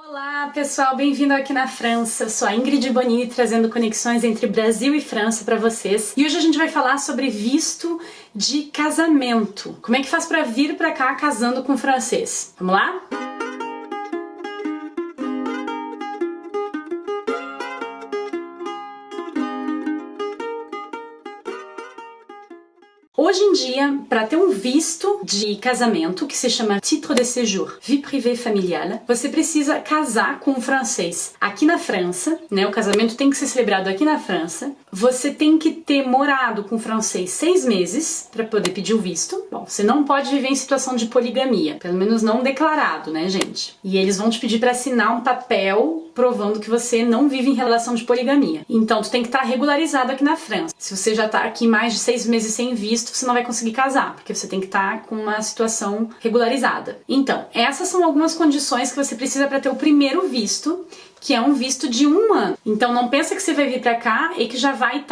Olá pessoal, bem-vindo aqui na França. Eu sou a Ingrid Boni, trazendo conexões entre Brasil e França para vocês. E hoje a gente vai falar sobre visto de casamento. Como é que faz para vir para cá casando com francês? Vamos lá? Hoje em dia, para ter um visto de casamento, que se chama titre de séjour, vie privée familiale, você precisa casar com um francês. Aqui na França, né, o casamento tem que ser celebrado aqui na França, você tem que ter morado com um francês 6 meses para poder pedir o visto. Bom, você não pode viver em situação de poligamia, pelo menos não declarado, né, gente? E eles vão te pedir para assinar um papel provando que você não vive em relação de poligamia. Então, tu tem que estar regularizado aqui na França. Se você já tá aqui mais de 6 meses sem visto, você não vai conseguir casar, porque você tem que estar com uma situação regularizada. Então, essas são algumas condições que você precisa para ter o primeiro visto, que é um visto de 1 ano. Então não pensa que você vai vir pra cá e que já vai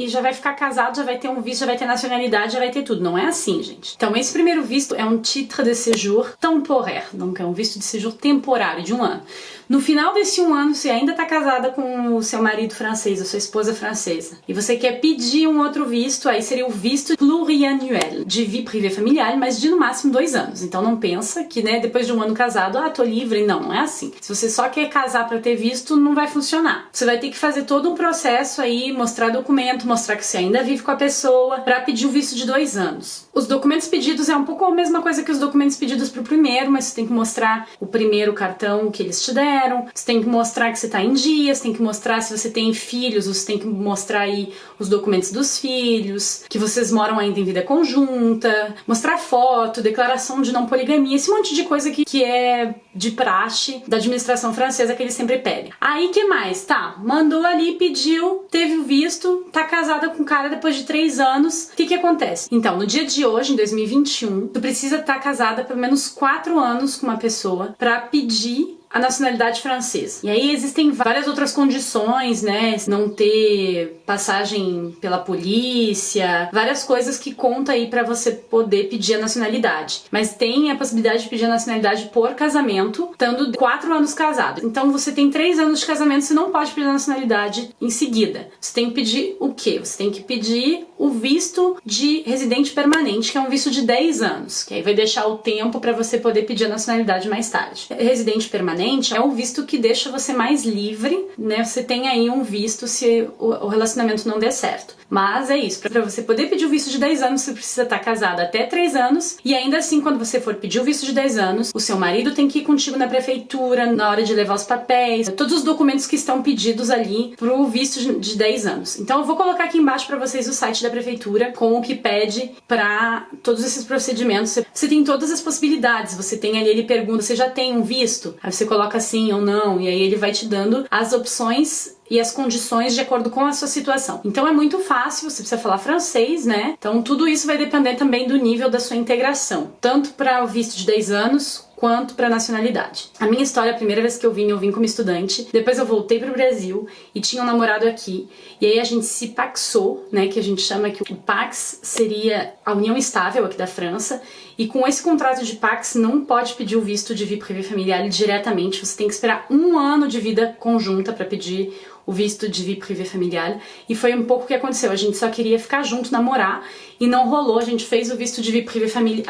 já vai ficar casado, já vai ter um visto, já vai ter nacionalidade, já vai ter tudo. Não é assim, gente. Então esse primeiro visto é um titre de séjour temporaire, donc é um visto de séjour temporário de 1 ano. No final desse 1 ano, você ainda tá casada com o seu marido francês, a sua esposa francesa, e você quer pedir um outro visto, aí seria o visto pluriannuel, de vie privée familiale, mas de no máximo 2 anos. Então não pensa que, né, depois de 1 ano casado, tô livre. Não, não é assim. Se você só quer casar pra ter visto, não vai funcionar. Você vai ter que fazer todo um processo aí, mostrar documento, mostrar que você ainda vive com a pessoa, pra pedir o visto de 2 anos. Os documentos pedidos é um pouco a mesma coisa que os documentos pedidos pro primeiro, mas você tem que mostrar o primeiro cartão que eles te deram, você tem que mostrar que você tá em dia, você tem que mostrar se você tem filhos, você tem que mostrar aí os documentos dos filhos, que vocês moram ainda em vida conjunta, mostrar foto, declaração de não poligamia, esse monte de coisa que é de praxe da administração francesa que eles sempre pedem. Aí que mais? Tá, mandou ali, pediu, teve o visto, tá casada com o cara depois de 3 anos. O que acontece? Então, no dia de hoje, em 2021, tu precisa estar casada pelo menos 4 anos com uma pessoa pra pedir a nacionalidade francesa. E aí existem várias outras condições, né? Não ter passagem pela polícia, várias coisas que contam aí pra você poder pedir a nacionalidade. Mas tem a possibilidade de pedir a nacionalidade por casamento, estando 4 anos casado. Então você tem 3 anos de casamento, você não pode pedir a nacionalidade em seguida. Você tem que pedir o quê? Você tem que pedir o visto de residente permanente, que é um visto de 10 anos, que aí vai deixar o tempo pra você poder pedir a nacionalidade mais tarde. Residente permanente é um visto que deixa você mais livre, né? Você tem aí um visto se o relacionamento não der certo. Mas é isso, para você poder pedir o visto de 10 anos, você precisa estar casado até 3 anos, e ainda assim, quando você for pedir o visto de 10 anos, o seu marido tem que ir contigo na prefeitura, na hora de levar os papéis, todos os documentos que estão pedidos ali pro visto de 10 anos. Então eu vou colocar aqui embaixo para vocês o site da prefeitura com o que pede para todos esses procedimentos. Você tem todas as possibilidades, você tem ali, ele pergunta, você já tem um visto? Aí você coloca sim ou não, e aí ele vai te dando as opções e as condições de acordo com a sua situação. Então é muito fácil, você precisa falar francês, né? Então tudo isso vai depender também do nível da sua integração, tanto para o visto de 10 anos, quanto para nacionalidade. A minha história, a primeira vez que eu vim como estudante, depois eu voltei pro Brasil e tinha um namorado aqui, e aí a gente se paxou, né, que a gente chama que o Pax seria a união estável aqui da França, e com esse contrato de Pax não pode pedir o visto de vie privée familiale diretamente, você tem que esperar 1 ano de vida conjunta para pedir o visto de vie privée familiale, e foi um pouco o que aconteceu, a gente só queria ficar junto, namorar, e não rolou, a gente fez o visto de vie privée familiale,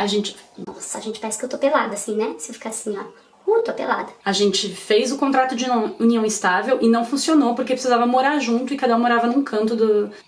Nossa, a gente parece que eu tô pelada assim, né? Se eu ficar assim, ó. Tô pelada. A gente fez o contrato de união estável e não funcionou porque precisava morar junto e cada um morava num canto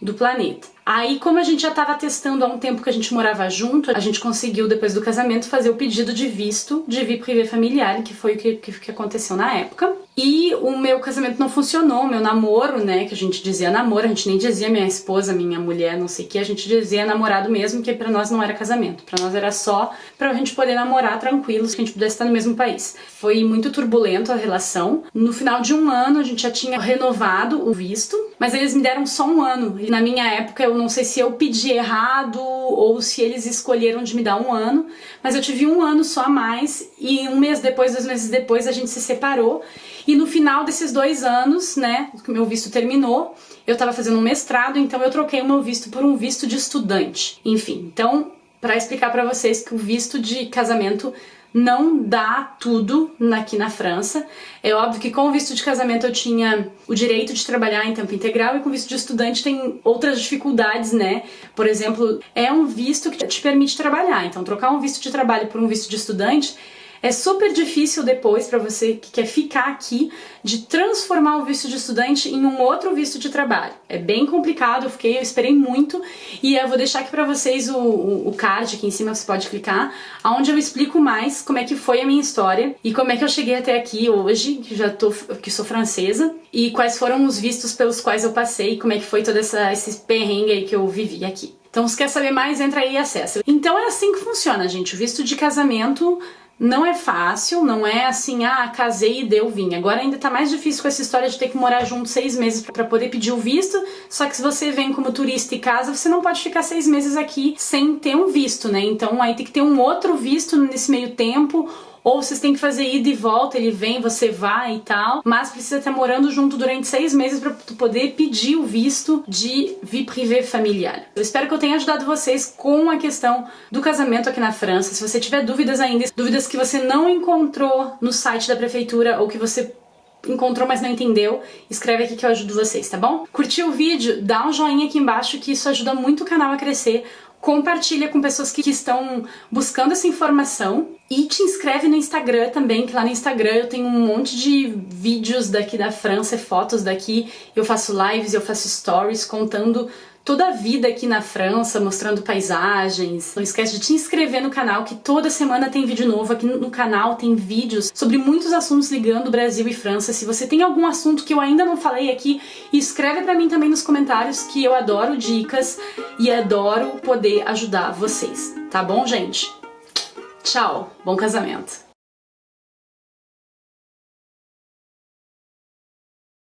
do planeta. Aí, como a gente já estava testando há um tempo que a gente morava junto, a gente conseguiu, depois do casamento, fazer o pedido de visto de vie privée familiale, que foi o que aconteceu na época. E o meu casamento não funcionou, o meu namoro, né, que a gente dizia namoro, a gente nem dizia minha esposa, minha mulher, não sei o que, a gente dizia namorado mesmo, que pra nós não era casamento, pra nós era só pra gente poder namorar tranquilos, que a gente pudesse estar no mesmo país. Foi muito turbulento a relação. No final de 1 ano, a gente já tinha renovado o visto, mas eles me deram só 1 ano. E na minha época, eu não sei se eu pedi errado ou se eles escolheram de me dar 1 ano, mas eu tive 1 ano só a mais e 1 mês depois, 2 meses depois, a gente se separou. E no final desses 2 anos, né, que meu visto terminou, eu tava fazendo um mestrado, então eu troquei o meu visto por um visto de estudante. Enfim, então, para explicar para vocês que o visto de casamento não dá tudo aqui na França. É óbvio que com o visto de casamento eu tinha o direito de trabalhar em tempo integral e com o visto de estudante tem outras dificuldades, né? Por exemplo, é um visto que te permite trabalhar. Então, trocar um visto de trabalho por um visto de estudante é super difícil depois para você que quer ficar aqui de transformar o visto de estudante em um outro visto de trabalho. É bem complicado, eu esperei muito e eu vou deixar aqui para vocês o card aqui em cima, você pode clicar, onde eu explico mais como é que foi a minha história e como é que eu cheguei até aqui hoje, que sou francesa, e quais foram os vistos pelos quais eu passei, como é que foi todo esse perrengue aí que eu vivi aqui. Então, se quer saber mais, entra aí e acessa. Então é assim que funciona, gente. O visto de casamento não é fácil, não é assim, casei e deu, vim. Agora ainda tá mais difícil com essa história de ter que morar junto 6 meses pra poder pedir o visto, só que se você vem como turista e casa, você não pode ficar 6 meses aqui sem ter um visto, né? Então aí tem que ter um outro visto nesse meio tempo, ou vocês têm que fazer ida e volta, ele vem, você vai e tal, mas precisa estar morando junto durante 6 meses para poder pedir o visto de vie privée familiale. Eu espero que eu tenha ajudado vocês com a questão do casamento aqui na França. Se você tiver dúvidas ainda, dúvidas que você não encontrou no site da prefeitura ou que você encontrou, mas não entendeu, escreve aqui que eu ajudo vocês, tá bom? Curtiu o vídeo? Dá um joinha aqui embaixo que isso ajuda muito o canal a crescer. Compartilha com pessoas que estão buscando essa informação e te inscreve no Instagram também, que lá no Instagram eu tenho um monte de vídeos daqui da França, fotos daqui, eu faço lives, eu faço stories contando toda a vida aqui na França, mostrando paisagens. Não esquece de te inscrever no canal, que toda semana tem vídeo novo. Aqui no canal tem vídeos sobre muitos assuntos ligando Brasil e França. Se você tem algum assunto que eu ainda não falei aqui, escreve pra mim também nos comentários, que eu adoro dicas e adoro poder ajudar vocês. Tá bom, gente? Tchau, bom casamento!